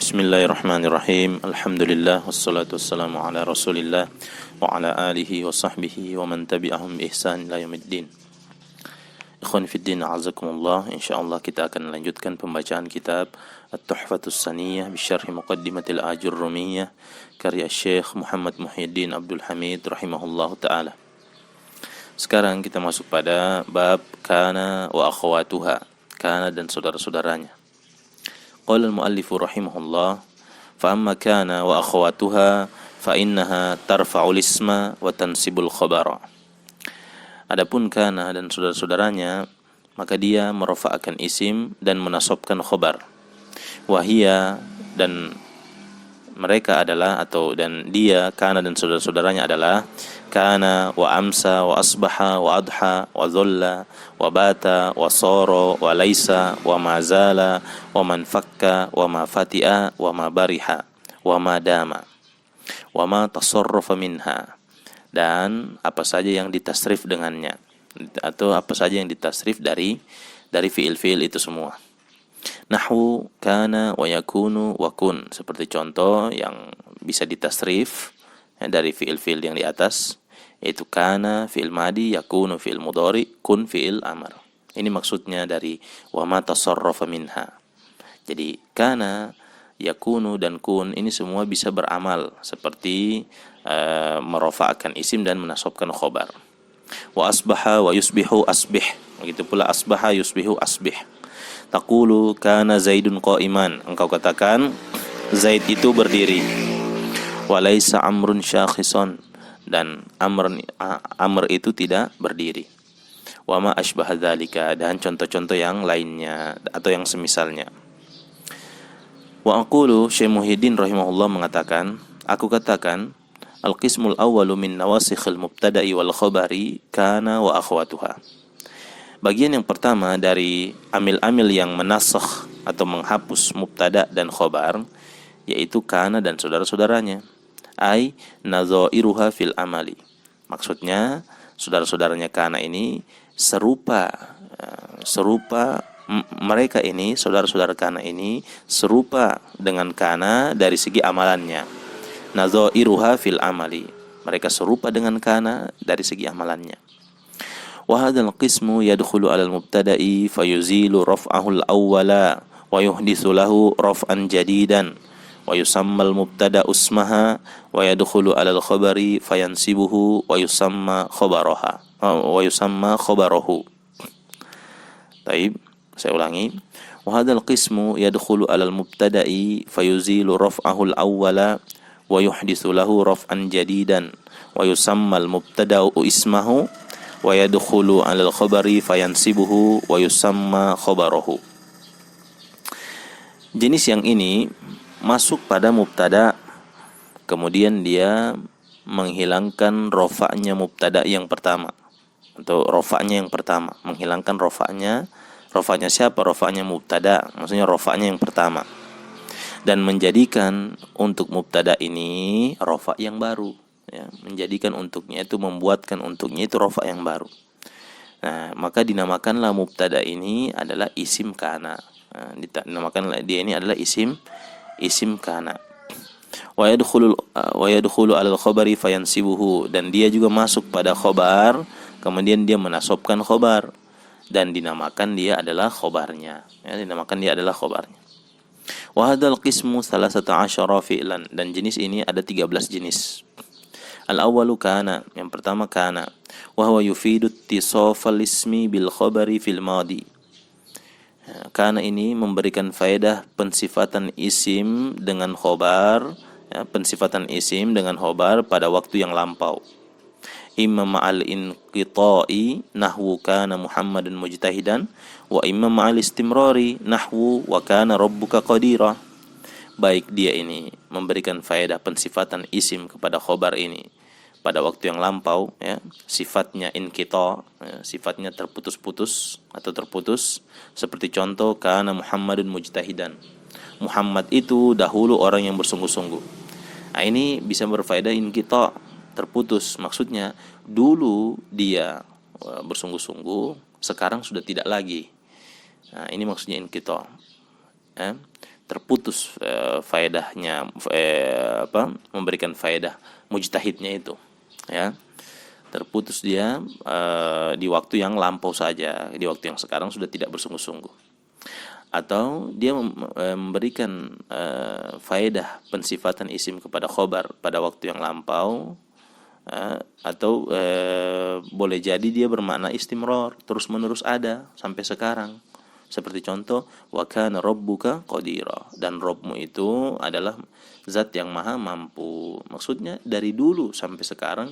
Bismillahirrahmanirrahim. Alhamdulillah wassalatu wassalamu ala Rasulillah wa ala alihi wa sahbihi wa man tabi'ahum bi ihsan ila yaumiddin. Ikhwan fiddin, a'azakumullah. Insyaallah kita akan melanjutkan pembacaan kitab At-Tuhfatus Saniyah bi syarh Muqaddimatil Ajurrumiyah karya Syekh Muhammad Muhyiddin Abdul Hamid rahimahullahu taala. Sekarang kita masuk pada bab kana wa akhawatuha, kana dan saudara-saudaranya. Qala al-muallifu rahimahullah, fa amma kana wa akhawatuha fa innaha tarfa'ul isma wa tansibul khabara. Adapun kana dan saudara-saudaranya, maka dia merafa'kan isim dan menasabkan khabar. Wahia, dan mereka adalah, atau dan dia, kana dan saudara-saudaranya adalah kana wa amsa wa asbaha wa adha wa dhalla wa bata wa sara wa laisa wa ma zala wa man fakka wa ma fati'a wa ma bariha wa ma dama wa ma tasarrafa minha, dan apa saja yang ditasrif dengannya, atau apa saja yang ditasrif dari fiil-fiil itu semua. Nahwu kana wa yakunu wa kun, seperti contoh yang bisa ditasrif dari fiil-fiil yang di atas, yaitu kana fiil madi, yakunu fiil mudhari, kun fiil amr. Ini maksudnya dari wa ma tasarrafa minha. Jadi kana, yakunu dan kun ini semua bisa beramal seperti merafa'kan isim dan menasabkan khabar. Wa asbaha wa yusbihu asbih, begitu pula asbaha yusbihu asbih. Taqulu kana Zaidun qa'iman, engkau katakan Zaid itu berdiri. Wa laisa amrun syakhisan, dan amr itu tidak berdiri. Wa ma asbaha dzalika, dan contoh-contoh yang lainnya atau yang semisalnya. Wa aqulu, Syekh Muhyiddin rahimahullah mengatakan, aku katakan al-qismul awwalu min nawasikhil mubtada'i wal khabari kana wa akhwatuha. Bagian yang pertama dari amil-amil yang menasakh atau menghapus mubtada dan khabar, yaitu kana dan saudara-saudaranya. Ai nadhairuha fil amali. Maksudnya saudara-saudaranya kana ini serupa mereka ini, saudara-saudara kana ini serupa dengan kana dari segi amalannya. Nadhairuha fil amali, mereka serupa dengan kana dari segi amalannya. Wa hadzal qismu yadkhulu 'alal mubtada'i fayuzilu raf'ahu al-awwala wa yuhditsu lahu raf'an jadidan wa yusammal mubtada usmaha wa yadkhulu 'alal khabari fayansibuhu wa yusamma khabarahu. Baik, saya ulangi. Wa hadzal qismu yadkhulu 'alal mubtada'i fayuzilu raf'ahu al-awwala wa yuhditsu lahu raf'an jadidan wa yusammal mubtada ismahu wa yadkhulu 'alal khabari fayansibuhu wa yusamma khabarahu. Jenis yang ini masuk pada mubtada, kemudian dia menghilangkan rafa'nya mubtada yang pertama, atau rafa'nya yang pertama, menghilangkan rafa'nya siapa? Rafa'nya mubtada, maksudnya rafa'nya yang pertama, dan menjadikan untuk mubtada ini rafa' yang baru, ya, menjadikan untuknya itu, membuatkan untuknya itu rafa' yang baru. Nah, maka dinamakanlah mubtada ini adalah isim kana. Nah, dinamakanlah dia ini adalah isim kana. Wa yadkhulu 'alal khabari fayansibuhu, dan dia juga masuk pada khabar, kemudian dia menasabkan khabar, dan dinamakan dia adalah khabarnya, ya, dinamakan dia adalah khabarnya. Wa hadzal qismu 13 fi'lan, dan jenis ini ada 13 jenis. Al-awwalu kana, yang pertama kana, wa huwa yufidu ittisafal ismi bil khabari fil madi. Kana ini memberikan faedah pensifatan isim dengan khabar, ya, pensifatan isim dengan khabar pada waktu yang lampau. Imma ma'al inqita'i nahwu kana Muhammadun mujtahidan, wa imma ma'al istimrari nahwu wa kana rabbuka qadira. Baik dia ini memberikan faedah pensifatan isim kepada khabar ini pada waktu yang lampau, ya, sifatnya inqita, ya, sifatnya terputus-putus atau terputus, seperti contoh kana Muhammadun mujtahidan, Muhammad itu dahulu orang yang bersungguh-sungguh. Nah, ini bisa berfaedah inqita, terputus, maksudnya dulu dia bersungguh-sungguh, sekarang sudah tidak lagi. Nah, ini maksudnya inqita. terputus faedahnya, memberikan faedah mujtahidnya itu, ya. Terputus dia di waktu yang lampau saja, di waktu yang sekarang sudah tidak bersungguh-sungguh. Atau dia memberikan faedah pensifatan isim kepada khobar pada waktu yang lampau, atau boleh jadi dia bermakna istimrar, terus menerus ada sampai sekarang. Seperti contoh, wa kana rabbuka qadira, dan Rabbmu itu adalah zat yang maha mampu. Maksudnya dari dulu sampai sekarang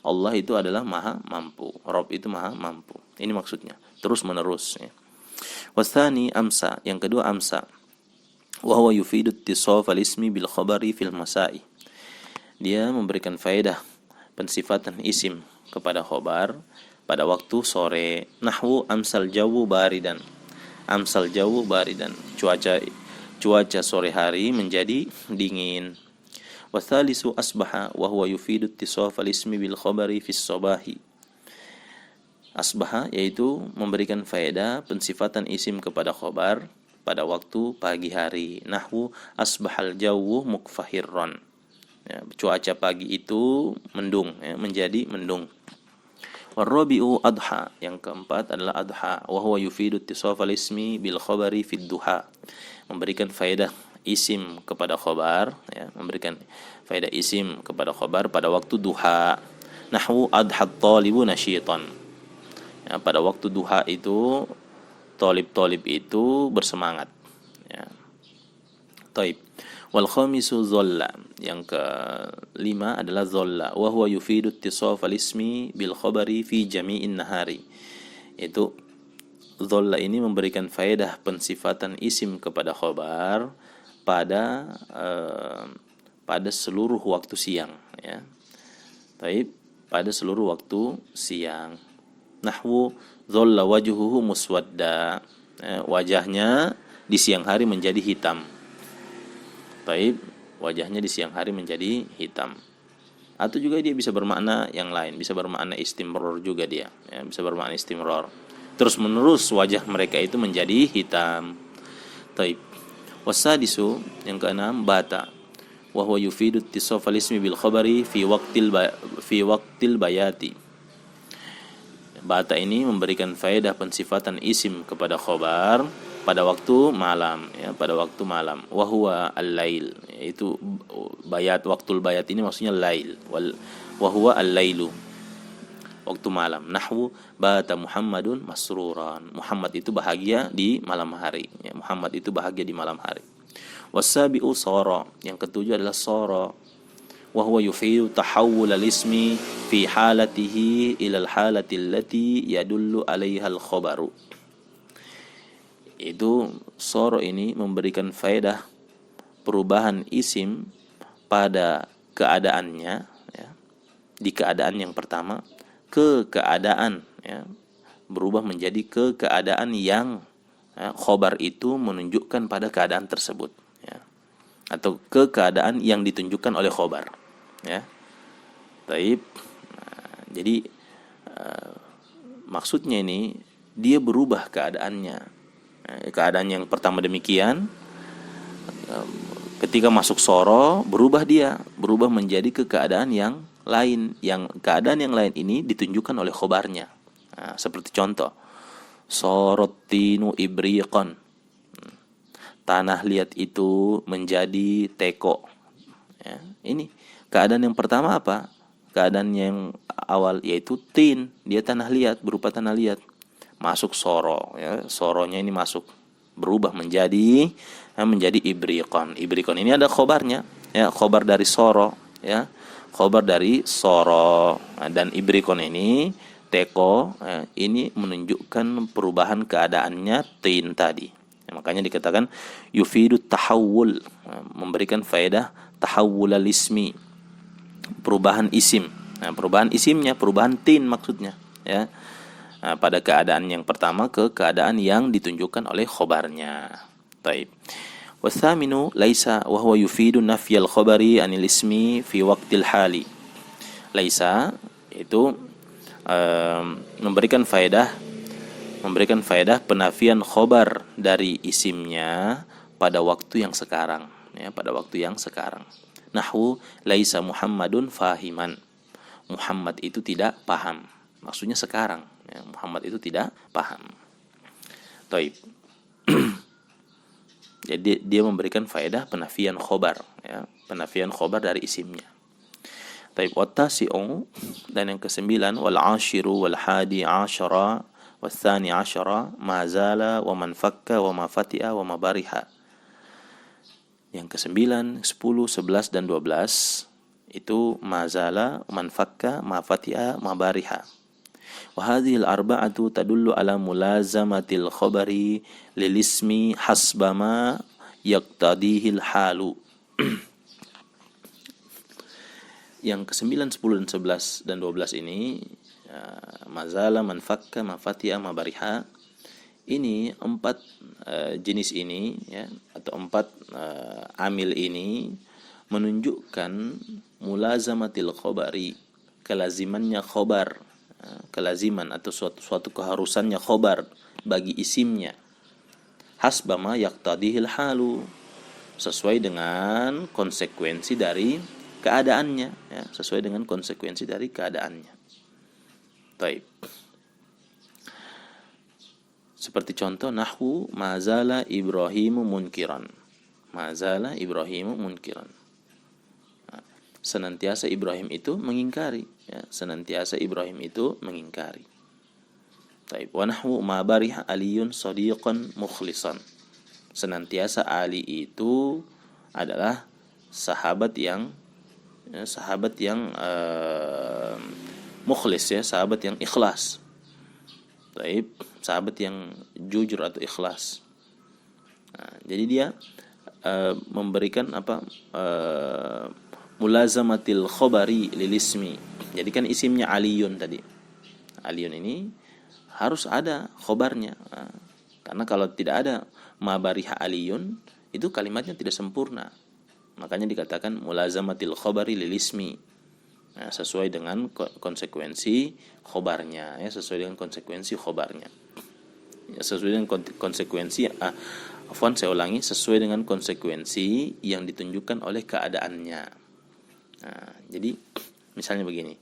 Allah itu adalah maha mampu, Rabb itu maha mampu. Ini maksudnya, terus menerus, ya. Wasani amsa, yang kedua amsa, wa huwa yufidu ittisaf al-ismi bil khabari fil masai. Dia memberikan faedah pensifatan isim kepada khobar pada waktu sore. Nahwu amsal jawu baridan, amsal jawu baridan, cuaca sore hari menjadi dingin. Wathalisu asbaha wa huwa yufidu ittisaf al-ismi bil khabari fis sabahi. Asbaha yaitu memberikan faedah pensifatan isim kepada khobar pada waktu pagi hari. Nahwu asbahal jawu mukfahirran, ya, cuaca pagi itu mendung, ya, menjadi mendung. Warabi'u adha, yang keempat adalah adha, wa huwa yufidu ittisaf al-ismi bil khabari fid duha, memberikan faedah isim kepada khobar, ya, memberikan faedah isim kepada khobar pada waktu duha. Nahwu adha at-talibu nasyitan, ya, pada waktu duha itu tolib itu bersemangat, ya. Taib. Wal khamisu dhalla, yang kelima adalah dhalla, wa huwa yufidu ittisaf al-ismi bil khabari fi jami'in nahari. Itu dhalla ini memberikan faedah pensifatan isim kepada khabar pada seluruh waktu siang, ya. Taib, pada seluruh waktu siang. Nahwu dhalla wajhuhu muswadda, wajahnya di siang hari menjadi hitam. Taib, wajahnya di siang hari menjadi hitam. Atau juga dia bisa bermakna yang lain, bisa bermakna istimror juga dia, ya, bisa bermakna istimror. Terus menerus wajah mereka itu menjadi hitam. Taib. Wasadisu, yang keenam, bata, wa huwa yufidu ittisaf al-ismi bil khabari fi waqtil bayati. Bata ini memberikan faedah pensifatan isim kepada khobar pada waktu malam, ya, pada waktu malam. Wa huwa al-lail, yaitu bayat, waktul bayat ini maksudnya lail. Wa huwa al-lailu, waktu malam. Nahwu bata Muhammadun masruran, Muhammad itu bahagia di malam hari, ya, Muhammad itu bahagia di malam hari. Wasabi'u sara, yang ketujuh adalah sara, wa huwa yufidu tahawul al-ismi fi halatihi ila al-halati allati yadullu 'alaiha al-khabaru. Itu soro ini memberikan faedah perubahan isim pada keadaannya, ya, di keadaan yang pertama ke keadaan, ya, berubah menjadi ke keadaan yang, ya, khobar itu menunjukkan pada keadaan tersebut, ya, atau ke keadaan yang ditunjukkan oleh khobar, ya. Taib. Nah, jadi maksudnya ini dia berubah keadaannya. Keadaan yang pertama demikian, ketika masuk soro berubah menjadi ke keadaan yang lain, yang keadaan yang lain ini ditunjukkan oleh khobarnya. Nah, seperti contoh, sorotinu ibriqan, tanah liat itu menjadi teko, ya. Ini keadaan yang pertama apa? Keadaan yang awal yaitu tin, dia tanah liat, berupa tanah liat. Masuk soro, ya, soronya ini masuk, berubah menjadi ibriqan. Ibriqan ini ada khobarnya, ya, khobar dari soro, ya, khobar dari soro. Dan ibriqan ini teko, ya, ini menunjukkan perubahan keadaannya tin tadi, ya, makanya dikatakan yufidu tahawul, memberikan faedah tahawul al-ismi, perubahan isim. Nah, perubahan isimnya, perubahan tin maksudnya, ya. Nah, pada keadaan yang pertama ke keadaan yang ditunjukkan oleh khobarnya. Taib. Wathaminu laisa wa huwa yufidu nafyal khabari anil ismi fi waqtil hali. Laisa itu memberikan faedah penafian khobar dari isimnya pada waktu yang sekarang, ya, pada waktu yang sekarang. Nahwu laisa Muhammadun fahiman. Muhammad itu tidak paham. Maksudnya sekarang, ya, Muhammad itu tidak paham. Taib. Jadi dia memberikan faedah penafian khobar, ya, penafian khobar dari isimnya. Taib. Wattasi'u, dan yang kesembilan, wal ashiru wal hadi asyara wal thani asyara ma zala wa man fakka wa ma fati'a wa ma bariha. Yang kesembilan, 10, 11 dan 12 itu mazala, man fakka, ma fati'a, ma bariha. Wa hadhihi al-arba'atu tadullu ala mulazamatil khabari lil ismi hasbama yaqtadihi al-halu. Yang ke-9, 10 dan 11 dan 12 ini mazala, man fakka, ma fati'a, ma bariha. Ini 4 jenis ini, ya, atau 4 amil ini menunjukkan mulazamatil khobari, kelazimannya khobar, kelaziman atau suatu keharusannya khobar bagi isimnya, hasbama yaqtadihil halu, sesuai dengan konsekuensi dari keadaannya, ya, sesuai dengan konsekuensi dari keadaannya. Baik. Seperti contoh nahwu mazala Ibrahimu munkiran. Mazala Ibrahimu munkiran. Senantiasa Ibrahim itu mengingkari, ya, senantiasa Ibrahim itu mengingkari. Taib. Wa nahwu ma bariha Aliyun shadiqan mukhlisan. Senantiasa Ali itu adalah sahabat yang, ya, mukhlis, ya, sahabat yang ikhlas. Taib, sahabat yang jujur atau ikhlas. Nah, jadi dia memberikan mulazamatil khobari lil ismi. Jadi kan isimnya Aliyun tadi. Aliyun ini harus ada khobarnya. Nah, karena kalau tidak ada mabariha Aliyun, itu kalimatnya tidak sempurna. Makanya dikatakan mulazamatil khobari lil ismi. Nah, sesuai dengan konsekuensi khobarnya, ya, sesuai dengan konsekuensi khobarnya, ya, sesuai dengan konsekuensi saya ulangi, sesuai dengan konsekuensi yang ditunjukkan oleh keadaannya. Nah, jadi misalnya begini,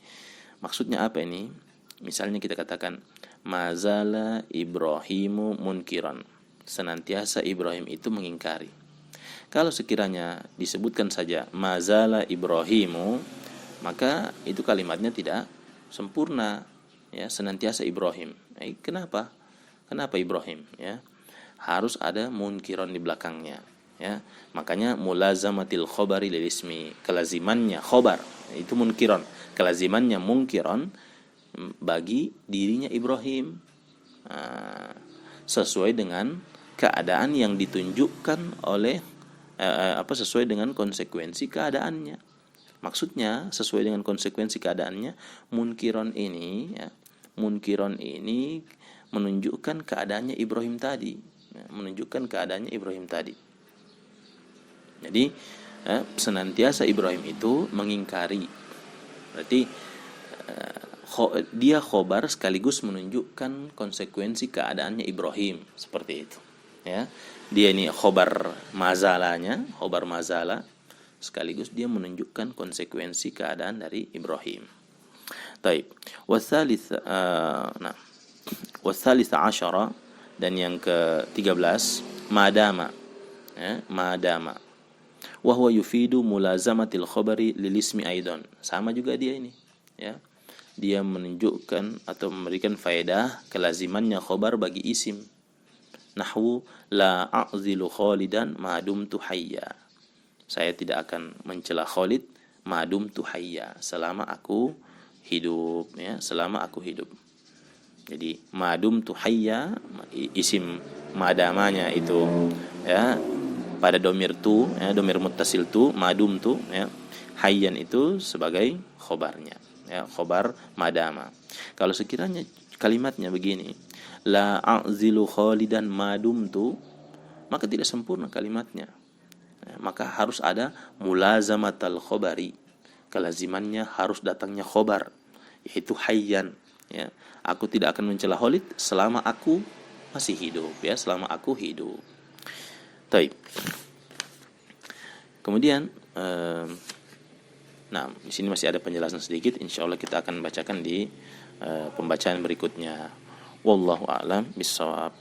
maksudnya apa ini? Misalnya kita katakan mazala Ibrahimu munkiran, senantiasa Ibrahim itu mengingkari. Kalau sekiranya disebutkan saja mazala Ibrahimu, maka itu kalimatnya tidak sempurna, ya, senantiasa Ibrahim. Kenapa? Kenapa Ibrahim, ya? Harus ada munkiron di belakangnya, ya. Makanya mulazamatil khobari lil ismi, kelazimannya khobar itu munkiron, kelazimannya munkiron bagi dirinya Ibrahim, sesuai dengan keadaan yang ditunjukkan oleh sesuai dengan konsekuensi keadaannya. Maksudnya sesuai dengan konsekuensi keadaannya, munkiron ini, ya, munkiron ini menunjukkan keadaannya Ibrahim tadi, ya, menunjukkan keadaannya Ibrahim tadi. Jadi senantiasa Ibrahim itu mengingkari. Berarti dia khobar sekaligus menunjukkan konsekuensi keadaannya Ibrahim, seperti itu, ya. Dia ini khobar mazalanya, khobar mazala, sekaligus dia menunjukkan konsekuensi keadaan dari Ibrahim. Taib. Wasalits asyara, dan yang ke-13 madama, ya, madama. Wa huwa yufidu mulazamatil khabari lil ismi aidan. Sama juga dia ini, ya. Dia menunjukkan atau memberikan faedah kelazimannya khabar bagi isim. Nahwu la a'zilu Khalidan ma dumtu hayya. Saya tidak akan mencela Khalid madum tuhayya, selama aku hidup, ya, selama aku hidup. Jadi madum tuhayya, isim madamanya itu, ya, pada domir tu, ya, domir muttasil tu, madum tu, ya, hayyan itu sebagai khobarnya, ya, khobar madama. Kalau sekiranya kalimatnya begini, la a'zilu Khalidan madum tu, maka tidak sempurna kalimatnya. Maka harus ada mulazamatal khobari, kelazimannya harus datangnya khobar, yaitu hayyan, ya. Aku tidak akan mencela Khalid selama aku masih hidup, ya, selama aku hidup. Taib. Kemudian nah, di sini masih ada penjelasan sedikit, insyaallah kita akan bacakan di pembacaan berikutnya. Wallahu a'lam bishawab.